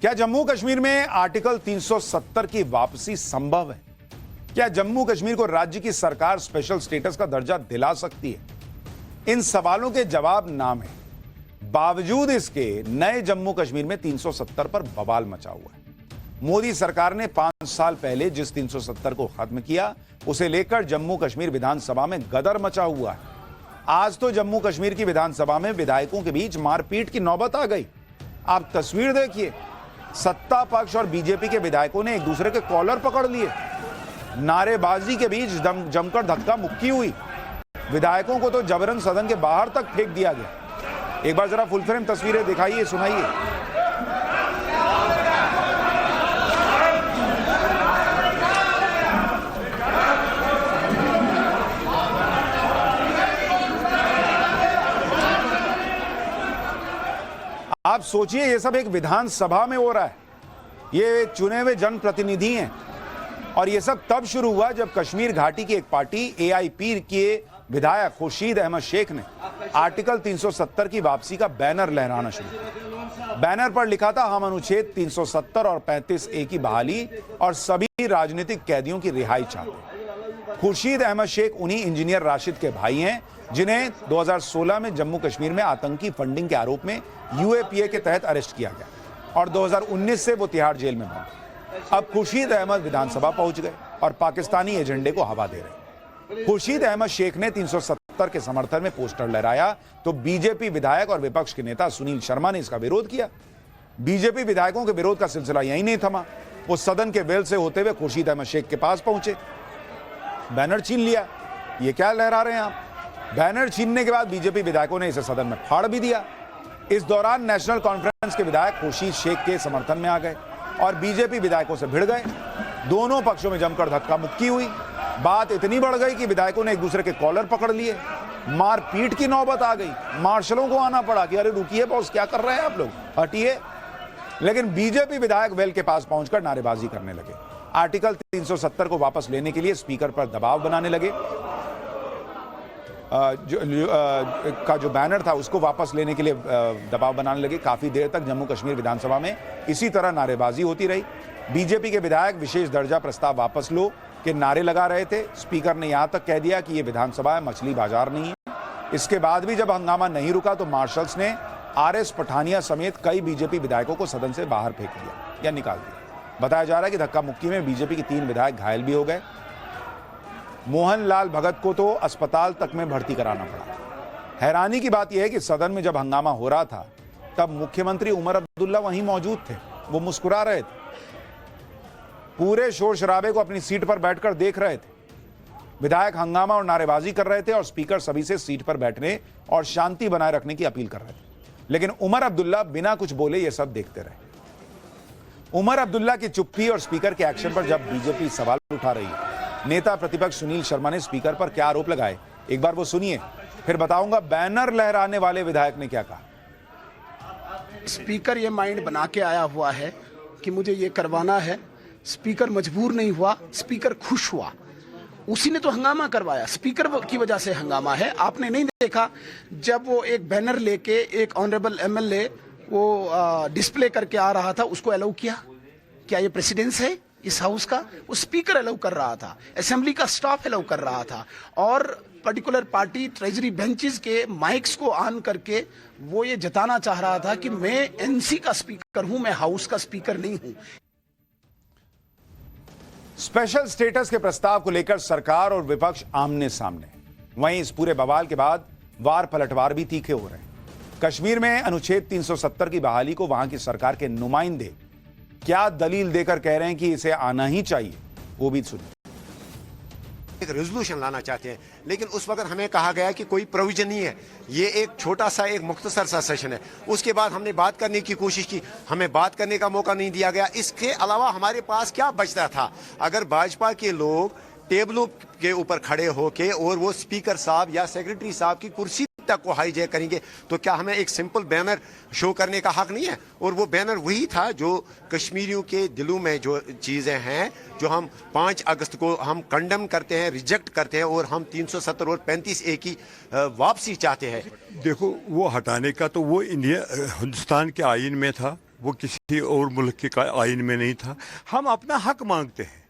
क्या जम्मू कश्मीर में आर्टिकल 370 की वापसी संभव है? क्या जम्मू कश्मीर को राज्य की सरकार स्पेशल स्टेटस का दर्जा दिला सकती है? इन सवालों के जवाब नाम है। बावजूद इसके नए जम्मू कश्मीर में 370 पर बवाल मचा हुआ है। मोदी सरकार ने 5 साल पहले जिस 370 को खत्म किया, उसे लेकर जम्मू कश्मीर विधानसभा में गदर मचा हुआ है। आज तो जम्मू कश्मीर की विधानसभा में विधायकों के बीच मारपीट की नौबत आ गई। आप तस्वीर देखिए, सत्ता पक्ष और बीजेपी के विधायकों ने एक दूसरे के कॉलर पकड़ लिए। नारेबाजी के बीच जमकर धक्का मुक्की हुई। विधायकों को तो जबरन सदन के बाहर तक फेंक दिया गया। एक बार जरा फुल फ्रेम तस्वीरें दिखाइए, सुनाइए। आप सोचिए, ये सब एक विधानसभा में हो रहा है। ये चुने हुए जनप्रतिनिधि हैं और ये सब तब शुरू हुआ जब कश्मीर घाटी की एक पार्टी एआईपी के विधायक खुर्शीद अहमद शेख ने आर्टिकल 370 की वापसी का बैनर लहराना शुरू किया। बैनर पर लिखा था, हम अनुच्छेद 370 और 35A की बहाली और सभी राजनीतिक कैदियों की रिहाई चाहते हैं। खुर्शीद अहमद शेख उन्हीं इंजीनियर राशिद के भाई हैं जिन्हें 2016 में जम्मू कश्मीर में आतंकी फंडिंग के आरोप में यूएपीए के तहत अरेस्ट किया गया और 2019 से वो तिहाड़ जेल में बंद। अब खुर्शीद अहमद विधानसभा पहुंच गए और पाकिस्तानी एजेंडे को हवा दे रहे। खुर्शीद अहमद शेख ने 370 के समर्थन में पोस्टर लहराया तो बीजेपी विधायक और विपक्ष के नेता सुनील शर्मा ने इसका विरोध किया। बीजेपी विधायकों के विरोध का सिलसिला यहीं नहीं थमा। वो सदन के वेल से होते हुए खुर्शीद अहमद शेख के पास पहुंचे, बैनर छीन लिया। ये क्या लहरा रहे हैं आप? बैनर छीनने के बाद बीजेपी विधायकों ने इसे सदन में फाड़ भी दिया। इस दौरान नेशनल कॉन्फ्रेंस के विधायक खुर्शीद शेख के समर्थन में आ गए और बीजेपी विधायकों से भिड़ गए। दोनों पक्षों में जमकर धक्का मुक्की हुई। बात इतनी बढ़ गई कि विधायकों ने एक दूसरे के कॉलर पकड़ लिए। मारपीट की नौबत आ गई। मार्शलों को आना पड़ा कि अरे रुकिए बॉस, क्या कर रहे हैं आप लोग, हटिए। लेकिन बीजेपी विधायक वेल के पास पहुंचकर नारेबाजी करने लगे। आर्टिकल 370 को वापस लेने के लिए स्पीकर पर दबाव बनाने लगे। का जो बैनर था उसको वापस लेने के लिए दबाव बनाने लगे। काफी देर तक जम्मू कश्मीर विधानसभा में इसी तरह नारेबाजी होती रही। बीजेपी के विधायक विशेष दर्जा प्रस्ताव वापस लो के नारे लगा रहे थे। स्पीकर ने यहां तक कह दिया कि यह विधानसभा है, मछली बाजार नहीं है। इसके बाद भी जब हंगामा नहीं रुका तो मार्शल्स ने आरएस पठानिया समेत कई बीजेपी विधायकों को सदन से बाहर फेंक दिया या निकाल दिया। बताया जा रहा है कि धक्का मुक्की में बीजेपी के 3 विधायक घायल भी हो गए। मोहन लाल भगत को तो अस्पताल तक में भर्ती कराना पड़ा। हैरानी की बात यह है कि सदन में जब हंगामा हो रहा था तब मुख्यमंत्री उमर अब्दुल्ला वहीं मौजूद थे। वो मुस्कुरा रहे थे, पूरे शोर शराबे को अपनी सीट पर बैठकर देख रहे थे। विधायक हंगामा और नारेबाजी कर रहे थे और स्पीकर सभी से सीट पर बैठने और शांति बनाए रखने की अपील कर रहे थे। लेकिन उमर अब्दुल्ला बिना कुछ बोले ये सब देखते रहे। उमर अब्दुल्ला की चुप्पी और स्पीकर के एक्शन पर जब बीजेपी सवाल उठा रही है, नेता प्रतिपक्ष सुनील शर्मा ने स्पीकर पर क्या आरोप लगाए, एक बार वो सुनिए, फिर बताऊंगा बैनर लहराने वाले विधायक ने क्या कहा। स्पीकर ये माइंड बना के आया हुआ है कि मुझे ये करवाना है। स्पीकर मजबूर नहीं हुआ, स्पीकर खुश हुआ। उसी ने तो हंगामा करवाया, स्पीकर की वजह से हंगामा है। आपने नहीं देखा जब वो एक बैनर लेके एक ऑनरेबल एमएलए वो डिस्प्ले करके आ रहा था, उसको अलाउ किया? क्या ये प्रेसिडेंस है इस हाउस का? वो स्पीकर अलाउ कर रहा था, असेंबली का स्टाफ अलाउ कर रहा था और पर्टिकुलर पार्टी ट्रेजरी बेंचेस के माइक्स को ऑन करके वो ये जताना चाह रहा था कि मैं एनसी का स्पीकर हूं, मैं हाउस का स्पीकर नहीं हूं। स्पेशल स्टेटस के प्रस्ताव को लेकर सरकार और विपक्ष आमने सामने। वहीं इस पूरे बवाल के बाद वार पलटवार भी तीखे हो रहे हैं। कश्मीर में अनुच्छेद 370 की बहाली को वहां की सरकार के नुमाइंदे क्या दलील देकर कह रहे हैं कि इसे आना ही चाहिए, वो भी सुनिए। एक रेजोल्यूशन लाना चाहते हैं, लेकिन उस वक्त हमें कहा गया कि कोई प्रोविजन नहीं है। ये एक छोटा सा एक मुख्तसर सा सेशन है। उसके बाद हमने बात करने की कोशिश की, हमें बात करने का मौका नहीं दिया गया। इसके अलावा हमारे पास क्या बचता था? अगर भाजपा के लोग टेबलों के ऊपर खड़े होके और वो स्पीकर साहब या सेक्रेटरी साहब की कुर्सी तक को हाईजैक करेंगे, तो क्या हमें एक सिंपल बैनर शो करने का हक नहीं है? और वो बैनर वही था जो कश्मीरियों के दिलों में जो चीजें हैं, जो हम 5 अगस्त को हम कंडेम करते हैं, रिजेक्ट करते हैं और हम 370 और 35A की वापसी चाहते हैं। देखो, वो हटाने का तो वो इंडिया हिंदुस्तान के आईन में था, वो किसी और मुल्क के आइन में नहीं था। हम अपना हक मांगते हैं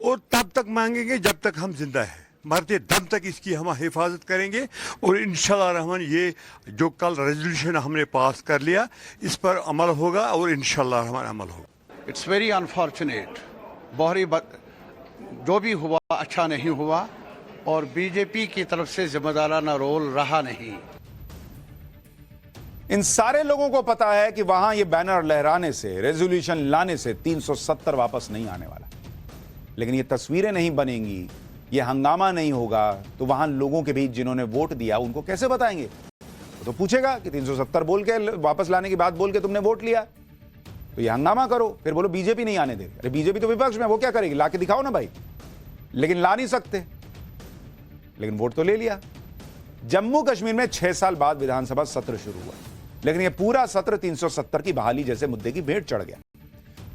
और तब तक मांगेंगे जब तक हम जिंदा हैं, मरते दम तक इसकी हम हिफाजत करेंगे। और इंशाल्लाह रहमान ये जो कल रेजोल्यूशन हमने पास कर लिया इस पर अमल होगा और इंशाल्लाह रहमान अमल होगा। इट्स वेरी अनफॉर्चुनेट, जो भी हुआ अच्छा नहीं हुआ और बीजेपी की तरफ से जिम्मेदाराना रोल रहा नहीं। इन सारे लोगों को पता है कि वहां ये बैनर लहराने से, रेजोल्यूशन लाने से 370 वापस नहीं आने वाला, लेकिन ये तस्वीरें नहीं बनेंगी, ये हंगामा नहीं होगा, तो वहां लोगों के बीच जिन्होंने वोट दिया उनको कैसे बताएंगे? तो पूछेगा कि 370 बोल के वापस लाने की बात बोल के तुमने वोट लिया, तो ये हंगामा करो, फिर बोलो बीजेपी नहीं आने दे रही। अरे बीजेपी तो विपक्ष में, वो क्या करेगी? ला के दिखाओ ना भाई। लेकिन ला नहीं सकते, लेकिन वोट तो ले लिया। जम्मू कश्मीर में 6 साल बाद विधानसभा सत्र शुरू हुआ, लेकिन यह पूरा सत्र 370 की बहाली जैसे मुद्दे की भेंट चढ़ गया।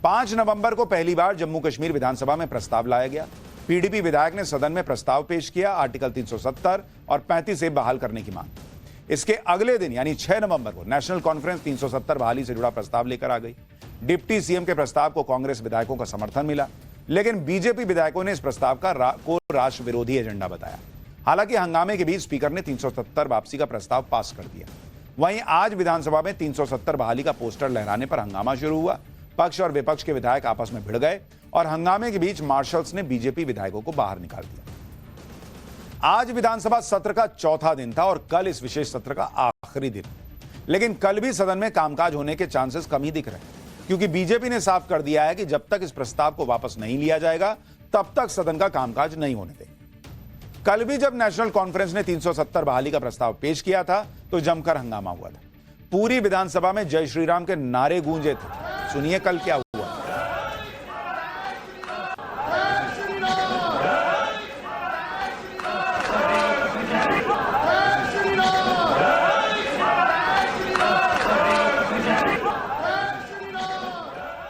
5 नवंबर को पहली बार जम्मू कश्मीर विधानसभा में प्रस्ताव लाया गया। पीडीपी विधायक ने सदन में प्रस्ताव पेश किया, आर्टिकल 370 और 35 से बहाल करने की मांग। इसके अगले दिन यानी 6 नवंबर को नेशनल कॉन्फ्रेंस 370 बहाली से जुड़ा प्रस्ताव लेकर आ गई। डिप्टी सीएम के प्रस्ताव को कांग्रेस विधायकों का समर्थन मिला, लेकिन बीजेपी विधायकों ने इस प्रस्ताव को राष्ट्र विरोधी एजेंडा बताया। हालांकि हंगामे के बीच स्पीकर ने 370 वापसी का प्रस्ताव पास कर दिया। वहीं आज विधानसभा में 370 बहाली का पोस्टर लहराने पर हंगामा शुरू हुआ। पक्ष और विपक्ष के विधायक आपस में भिड़ गए और हंगामे के बीच मार्शल्स ने बीजेपी विधायकों को बाहर निकाल दिया। आज विधानसभा सत्र का चौथा दिन था और कल इस विशेष सत्र का आखिरी दिन, लेकिन कल भी सदन में कामकाज होने के चांसेस कम ही दिख रहे हैं, क्योंकि बीजेपी ने साफ कर दिया है कि जब तक इस प्रस्ताव को वापस नहीं लिया जाएगा तब तक सदन का कामकाज नहीं होने देंगे। कल भी जब नेशनल कॉन्फ्रेंस ने 370 बहाली का प्रस्ताव पेश किया था तो जमकर हंगामा हुआ था। पूरी विधानसभा में जय श्री राम के नारे गूंजे थे। सुनिए कल क्या हुआ।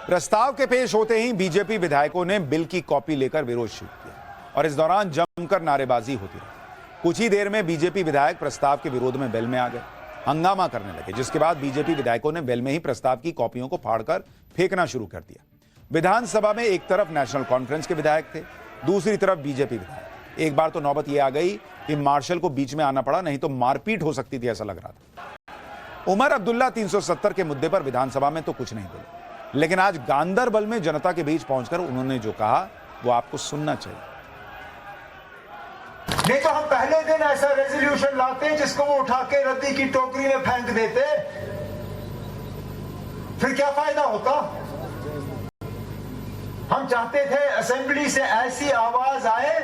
प्रस्ताव के पेश होते ही बीजेपी विधायकों ने बिल की कॉपी लेकर विरोध शुरू किया और इस दौरान जमकर नारेबाजी होती रही। कुछ ही देर में बीजेपी विधायक प्रस्ताव के विरोध में वेल में आ गए, हंगामा करने लगे, जिसके बाद बीजेपी विधायकों ने वेल में ही प्रस्ताव की कॉपियों को फाड़कर फेंकना शुरू कर दिया। विधानसभा में एक तरफ नेशनल कॉन्फ्रेंस के विधायक थे, दूसरी तरफ बीजेपी विधायक। एक बार तो नौबत यह आ गई कि मार्शल को बीच में आना पड़ा, नहीं तो मारपीट हो सकती थी, ऐसा लग रहा था। उमर अब्दुल्ला 370 के मुद्दे पर विधानसभा में तो कुछ नहीं बोले, लेकिन आज गांदरबल में जनता के बीच पहुंचकर उन्होंने जो कहा वो आपको सुनना चाहिए। नहीं तो हम पहले दिन ऐसा रेजोल्यूशन लाते जिसको वो उठा के रद्दी की टोकरी में फेंक देते, फिर क्या फायदा होता? हम चाहते थे असेंबली से ऐसी आवाज आए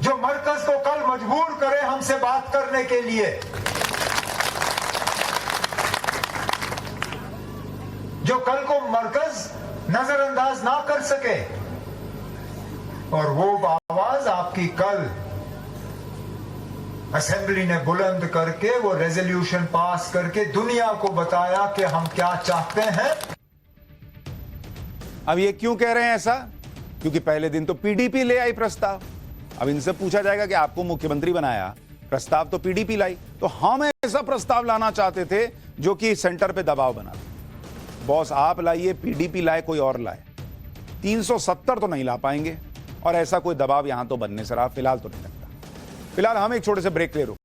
जो मरकज को कल मजबूर करे हमसे बात करने के लिए, जो कल को मरकज नजरअंदाज ना कर सके। और वो आवाज आपकी कल असेंबली ने बुलंद करके वो रेजोल्यूशन पास करके दुनिया को बताया कि हम क्या चाहते हैं। अब ये क्यों कह रहे हैं ऐसा? क्योंकि पहले दिन तो पीडीपी ले आई प्रस्ताव। अब इनसे पूछा जाएगा कि आपको मुख्यमंत्री बनाया, प्रस्ताव तो पीडीपी लाई, तो हम ऐसा प्रस्ताव लाना चाहते थे जो कि सेंटर पे दबाव बना। बॉस आप लाइए, पीडीपी लाए, कोई और लाए, 370 तो नहीं ला पाएंगे और ऐसा कोई दबाव यहां तो बनने से रहा फिलहाल तो नहीं लगता। फिलहाल हम एक छोटे से ब्रेक ले रहे।